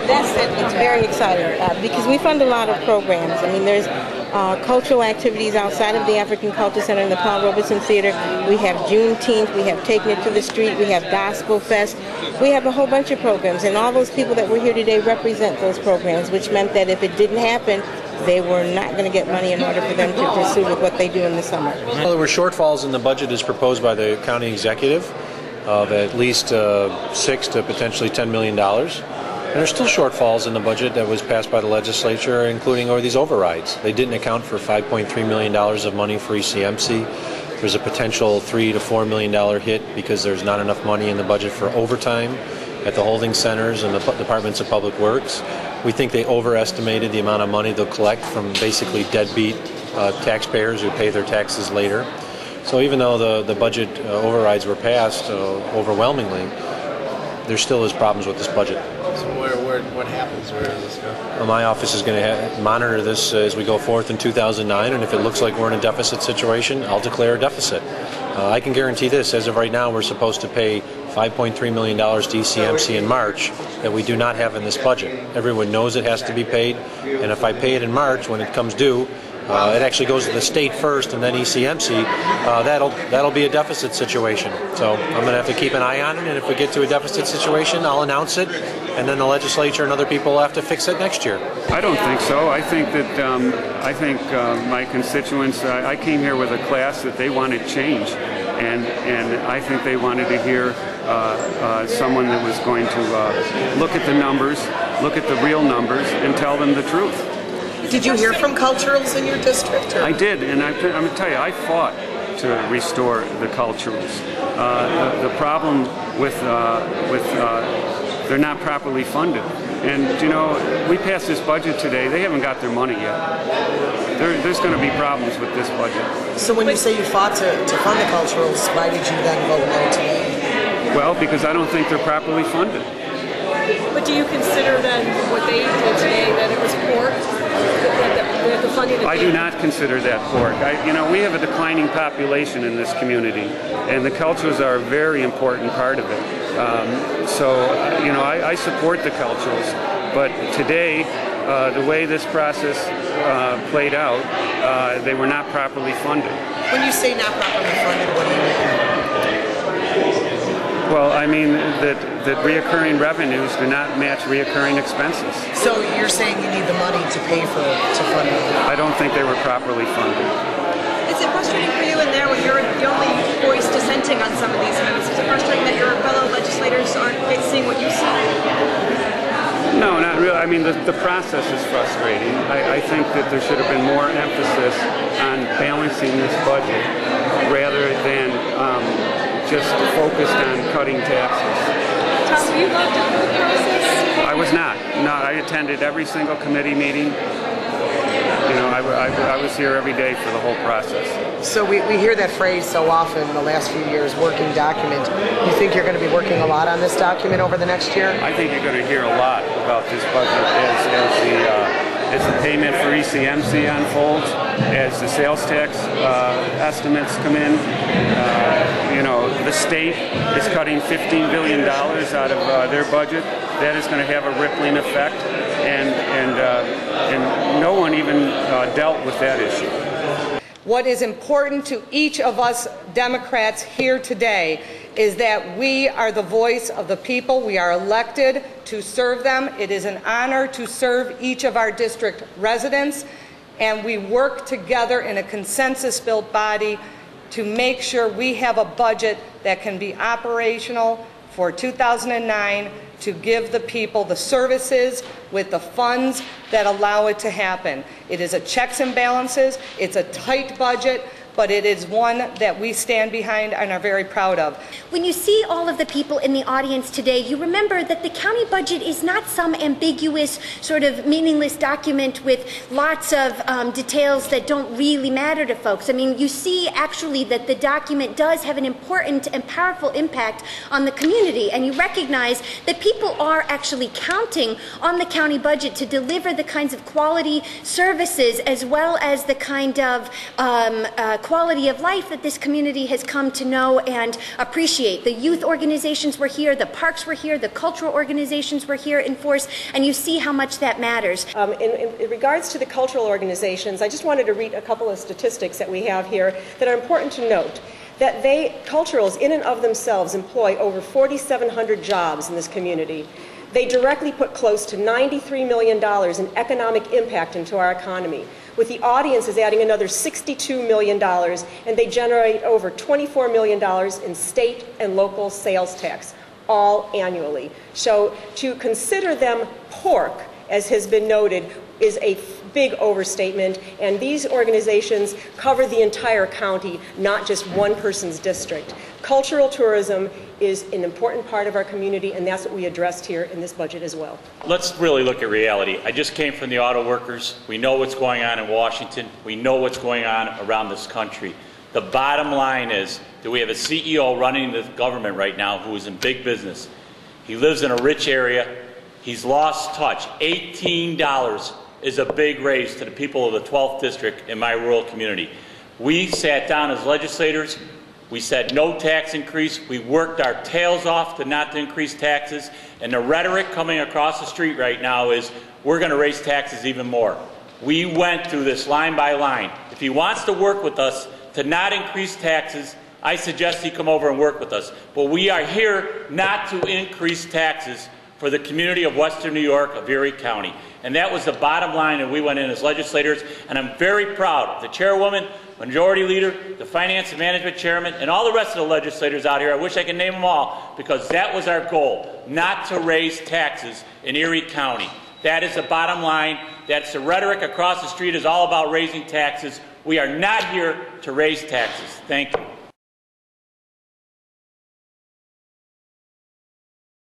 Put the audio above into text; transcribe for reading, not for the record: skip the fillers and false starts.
It's very exciting because we fund a lot of programs. I mean, there's cultural activities outside of the African Culture Center and the Paul Robeson Theater. We have Juneteenth, we have Taking It to the Street, we have Gospel Fest. We have a whole bunch of programs, and all those people that were here today represent those programs, which meant that if it didn't happen, they were not going to get money in order for them to pursue with what they do in the summer. Well, there were shortfalls in the budget as proposed by the county executive of at least $6 to potentially $10 million. And there's still shortfalls in the budget that was passed by the legislature, including over these overrides. They didn't account for $5.3 million of money for ECMC. There's a potential $3 to $4 million hit because there's not enough money in the budget for overtime at the holding centers and the departments of public works. We think they overestimated the amount of money they'll collect from basically deadbeat taxpayers who pay their taxes later. So even though the budget overrides were passed overwhelmingly, there still is problems with this budget. So what happens? Where does this go? Well, my office is going to monitor this as we go forth in 2009, and if it looks like we're in a deficit situation, I'll declare a deficit. I can guarantee this, as of right now, we're supposed to pay $5.3 million to ECMC in March that we do not have in this budget. Everyone knows it has to be paid, and if I pay it in March when it comes due, it actually goes to the state first and then ECMC. That'll be a deficit situation. So I'm going to have to keep an eye on it, and if we get to a deficit situation, I'll announce it, and then the legislature and other people will have to fix it next year. I don't think so. I think that my constituents, I came here with a class that they wanted change, and I think they wanted to hear someone that was going to look at the numbers, look at the real numbers, and tell them the truth. Did you hear from culturals in your district? Or? I did, and I'm going to tell you, I fought to restore the culturals. The problem with they're not properly funded. And, you know, we passed this budget today. They haven't got their money yet. There's going to be problems with this budget. So when you say you fought to fund the culturals, why did you then vote no today? Well, because I don't think they're properly funded. But do you consider then what they did today that it was pork? The funding that I do not consider that pork. We have a declining population in this community, and the cultures are a very important part of it. I support the cultures, but today, the way this process played out, they were not properly funded. When you say not properly funded, what do you mean? Well, I mean that reoccurring revenues do not match reoccurring expenses. So you're saying you need the money to pay to fund it? I don't think they were properly funded. Is it frustrating for you in there when you're the only voice dissenting on some of these amendments? Is it frustrating that your fellow legislators aren't seeing what you see? No, not really. I mean, the process is frustrating. I think that there should have been more emphasis on balancing this budget rather than just focused on cutting taxes. Tom, were you locked into the process? I was not. No, I attended every single committee meeting. I was here every day for the whole process. So we hear that phrase so often in the last few years, working document. You think you're going to be working a lot on this document over the next year? I think you're going to hear a lot about this budget as the payment for ECMC unfolds, as the sales tax estimates come in. The state is cutting $15 billion out of their budget. That is going to have a rippling effect, and no one even dealt with that issue. What is important to each of us Democrats here today is that we are the voice of the people. We are elected to serve them. It is an honor to serve each of our district residents, and we work together in a consensus-built body to make sure we have a budget that can be operational for 2009 to give the people the services with the funds that allow it to happen. It is a checks and balances, it's a tight budget, but it is one that we stand behind and are very proud of. When you see all of the people in the audience today, you remember that the county budget is not some ambiguous, sort of meaningless document with lots of details that don't really matter to folks. I mean, you see actually that the document does have an important and powerful impact on the community, and you recognize that people are actually counting on the county budget to deliver the kinds of quality services as well as the kind of quality of life that this community has come to know and appreciate. The youth organizations were here, the parks were here, the cultural organizations were here in force, and you see how much that matters. In regards to the cultural organizations, I just wanted to read a couple of statistics that we have here that are important to note. That culturals in and of themselves employ over 4,700 jobs in this community. They directly put close to $93 million in economic impact into our economy, with the audiences adding another $62 million, and they generate over $24 million in state and local sales tax, all annually. So to consider them pork, as has been noted, is a big overstatement, and these organizations cover the entire county, not just one person's district. Cultural tourism is an important part of our community, and that's what we addressed here in this budget as well. Let's really look at reality. I just came from the auto workers. We know what's going on in Washington. We know what's going on around this country. The bottom line is that we have a CEO running the government right now who is in big business. He lives in a rich area. He's lost touch. $18 is a big raise to the people of the 12th district in my rural community. We sat down as legislators. We said no tax increase. We worked our tails off not to increase taxes. And the rhetoric coming across the street right now is we're going to raise taxes even more. We went through this line by line. If he wants to work with us to not increase taxes, I suggest he come over and work with us. But we are here not to increase taxes for the community of Western New York, of Erie County. And that was the bottom line, and we went in as legislators. And I'm very proud of the chairwoman, majority leader, the finance and management chairman, and all the rest of the legislators out here. I wish I could name them all, because that was our goal, not to raise taxes in Erie County. That is the bottom line. That's the rhetoric across the street is all about raising taxes. We are not here to raise taxes. Thank you.